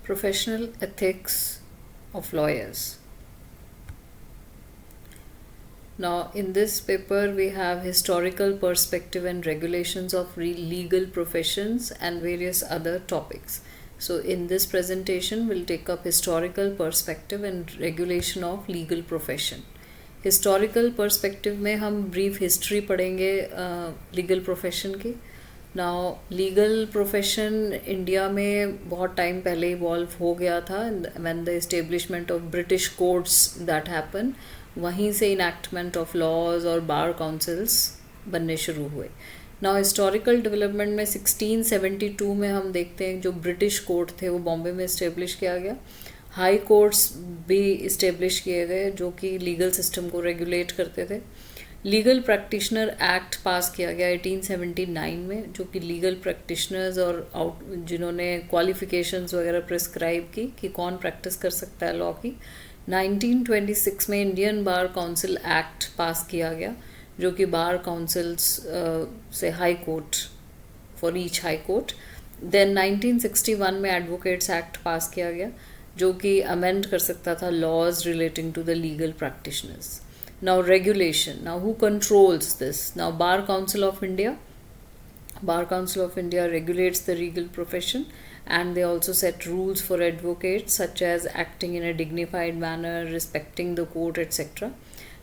Professional ethics of lawyers. Now, in this paper, we have historical perspective and regulations of legal professions and various other topics. So, in this presentation, we'll take up historical perspective and regulation of legal profession. Historical perspective में हम brief history पढ़ेंगे legal profession की. Now legal profession India में बहुत time पहले evolve हो गया था when the establishment of British courts that happen. वहीं से इनैक्टमेंट ऑफ लॉज और बार काउंसिल्स बनने शुरू हुए. नाउ हिस्टोरिकल डेवलपमेंट में 1672 में हम देखते हैं जो ब्रिटिश कोर्ट थे वो बॉम्बे में इस्टेब्लिश किया गया. हाई कोर्ट्स भी इस्टेब्लिश किए गए जो कि लीगल सिस्टम को रेगुलेट करते थे. लीगल प्रैक्टिशनर एक्ट पास किया गया 1879 में जो कि लीगल प्रैक्टिशनर्स और जिन्होंने क्वालिफिकेशंस वगैरह प्रिस्क्राइब की कि कौन प्रैक्टिस कर सकता है लॉ की. 1926 में Indian bar council act pass किया गया जो कि बार काउंसिल्स से high court for each high court. Then 1961 में एडवोकेट्स एक्ट पास किया गया जो कि अमेंड कर सकता था laws relating to the legal practitioners. Now regulation. Now who controls this? Now bar council of India. Bar council of India regulates the legal profession and they also set rules for advocates such as acting in a dignified manner, respecting the court, etc.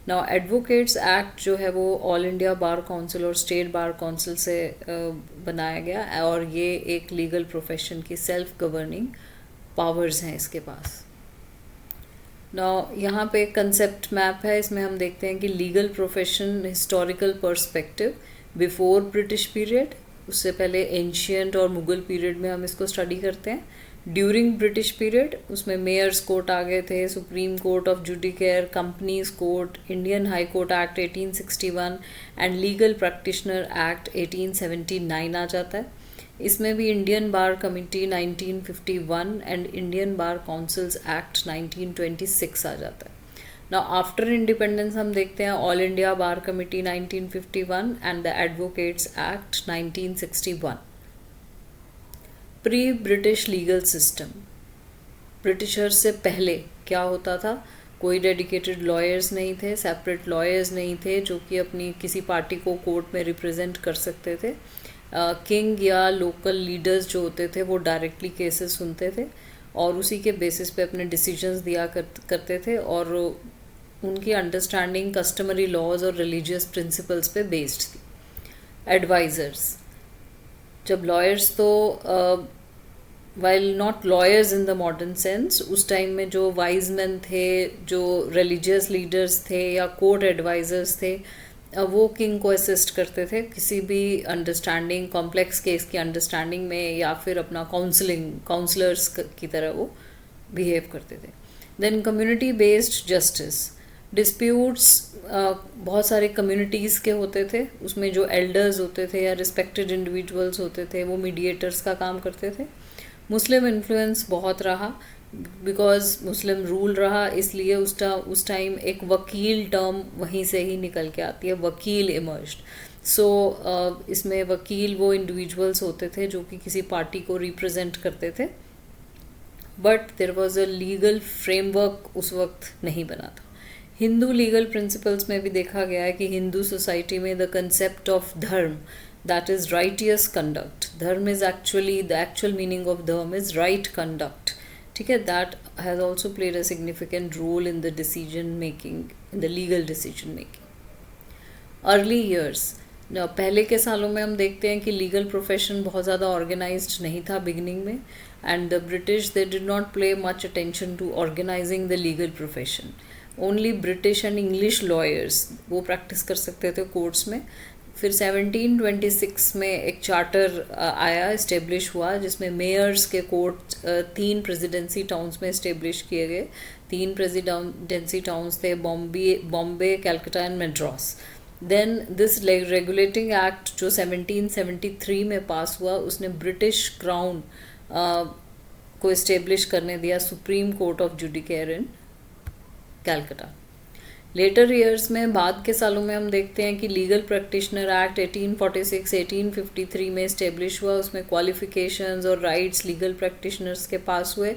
Now advocates act जो है वो all India bar council और state bar council से बनाया गया और ये एक लीगल प्रोफेशन की सेल्फ गवर्निंग पावर्स हैं इसके पास. नाउ यहाँ पे कंसेप्ट मैप है. इसमें हम देखते हैं कि legal profession historical perspective before British period, उससे पहले एंशियंट और मुगल पीरियड में हम इसको स्टडी करते हैं. ड्यूरिंग ब्रिटिश पीरियड उसमें मेयर्स कोर्ट आ गए थे, supreme court of judicature, companies court, Indian high court act 1861 and legal practitioner act 1879 आ जाता है. इसमें भी Indian bar committee 1951 and Indian bar councils act 1926 आ जाता है. नाउ आफ्टर इंडिपेंडेंस हम देखते हैं all India bar committee 1951 and the advocates act 1961. Pre British legal system. Britishers से पहले क्या होता था? कोई डेडिकेटेड लॉयर्स नहीं थे, सेपरेट लॉयर्स नहीं थे जो कि अपनी किसी पार्टी को कोर्ट में रिप्रेजेंट कर सकते थे. किंग या लोकल लीडर्स जो होते थे वो डायरेक्टली केसेस सुनते थे और उसी के बेसिस पे अपने डिसीजंस दिया करते थे और उनकी अंडरस्टैंडिंग कस्टमरी लॉज और रिलीजियस प्रिंसिपल्स पे बेस्ड थी. एडवाइज़र्स. जब लॉयर्स तो while not lawyers in the modern sense, उस टाइम में जो वाइज मैन थे, जो रिलीजियस लीडर्स थे या कोर्ट एडवाइज़र्स थे, वो किंग को असिस्ट करते थे किसी भी अंडरस्टैंडिंग कॉम्प्लेक्स केस की अंडरस्टैंडिंग में या फिर अपना काउंसलर्स की तरह वो बिहेव करते थे. Then community based justice. Disputes बहुत सारे कम्युनिटीज़ के होते थे, उसमें जो एल्डर्स होते थे या रिस्पेक्टेड इंडिविजुअल्स होते थे वो मीडिएटर्स का काम करते थे. मुस्लिम इन्फ्लुएंस बहुत रहा बिकॉज मुस्लिम रूल रहा, इसलिए उस टाइम एक वकील टर्म वहीं से ही निकल के आती है, वकील इमर्ज्ड. सो इसमें वकील वो इंडिविजुअल्स होते थे जो कि किसी पार्टी को रिप्रेजेंट करते थे, but there was a legal framework उस वक्त नहीं बना था. हिंदू लीगल प्रिंसिपल्स में भी देखा गया है कि हिंदू सोसाइटी में द कंसेप्ट ऑफ धर्म, that is righteous conduct. धर्म is actually, the actual meaning of धर्म is right conduct. ठीक है, that has also played a significant role in the decision making, in the legal decision making. Early years. पहले के सालों में हम देखते हैं कि लीगल प्रोफेशन बहुत ज़्यादा ऑर्गेनाइज्ड नहीं था बिगिनिंग में, and the British they did not play much attention to organising the legal profession. Only British and English lawyers वो प्रैक्टिस कर सकते थे कोर्ट्स में. फिर 1726 में एक चार्टर आया, इस्टेब्लिश हुआ, जिसमें मेयर्स के कोर्ट 3 प्रेसिडेंसी टाउन्स में इस्टेब्लिश किए गए. 3 प्रेसिडेंसी टाउन्स थे Bombay, Calcutta and Madras. Then this regulating act जो 1773 में पास हुआ उसने ब्रिटिश क्राउन को इस्टेब्लिश करने दिया supreme court of judicature in Calcutta. Later years में, बाद के सालों में हम देखते हैं कि लीगल प्रैक्टिशनर एक्ट 1846 1853 में इस्टेब्लिश हुआ, उसमें क्वालिफिकेशंस और राइट्स लीगल प्रैक्टिशनर्स के पास हुए।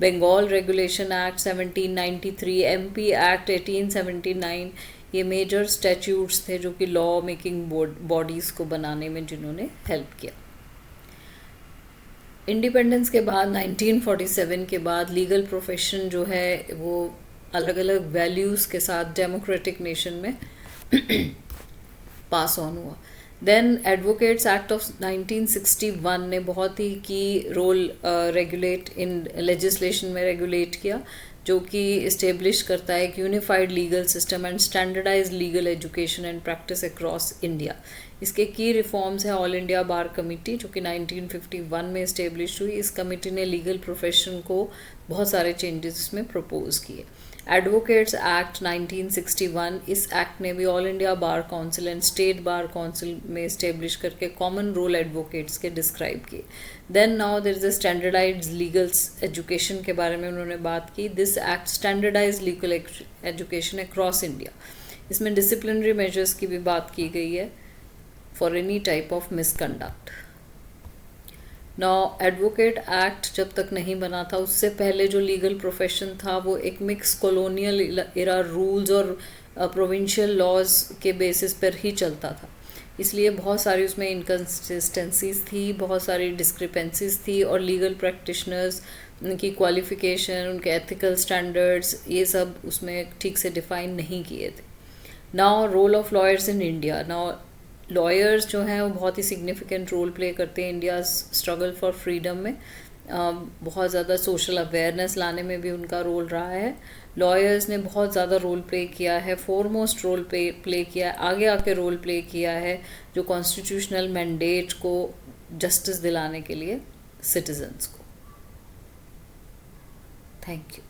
Bengal regulation act 1793, MP act 1879, ये मेजर स्टैट्यूट्स थे जो कि लॉ मेकिंग बॉडीज़ को बनाने में जिन्होंने हेल्प किया। इंडिपेंडेंस के बाद 1947 के बाद लीगल प्रोफेशन जो है वो अलग अलग वैल्यूज़ के साथ डेमोक्रेटिक नेशन में पास ऑन हुआ। देन एडवोकेट्स एक्ट ऑफ 1961 ने बहुत ही key role regulate in legislation में रेगुलेट किया, जो कि इस्टेब्लिश करता है एक unified legal system and standardise legal education and practice across India. इसके की रिफॉर्म्स हैं ऑल इंडिया बार कमेटी, जो कि 1951 में इस्टेब्लिश हुई। इस कमेटी ने लीगल प्रोफेशन को बहुत सारे चेंजेस इसमें प्रपोज किए। एडवोकेट्स एक्ट 1961, इस एक्ट ने भी all India bar council and state bar council में इस्टेब्लिश करके कॉमन रोल एडवोकेट्स के डिस्क्राइब किए। Then now there is a standardise legal education के बारे में उन्होंने बात की। This act standardise legal education across India. इसमें डिसिप्लिनरी मेजर्स की भी बात की गई है for any type of misconduct. Now advocate act जब तक नहीं बना था, उससे पहले जो लीगल प्रोफेशन था वो एक मिक्स कॉलोनियल एरा रूल्स और प्रोविंशियल लॉज के बेसिस पर ही चलता था, इसलिए बहुत सारी उसमें इनकन्सिस्टेंसीज थी, बहुत सारी डिस्क्रिपेंसीज थी, और लीगल प्रैक्टिशनर्स, उनकी क्वालिफिकेशन, उनके एथिकल स्टैंडर्ड्स, ये सब उसमें ठीक से डिफाइन नहीं किए थे। Now role of lawyers in India. Now lawyers जो हैं वो बहुत ही सिग्निफिकेंट रोल प्ले करते हैं इंडिया स्ट्रगल फॉर फ्रीडम में। बहुत ज़्यादा सोशल अवेयरनेस लाने में भी उनका रोल रहा है। लॉयर्स ने बहुत ज़्यादा रोल प्ले किया है, फोरमोस्ट रोल प्ले किया है, आगे आके रोल प्ले किया है, जो कॉन्स्टिट्यूशनल मैंडेट को जस्टिस दिलाने के लिए सिटीजन्स को। Thank you.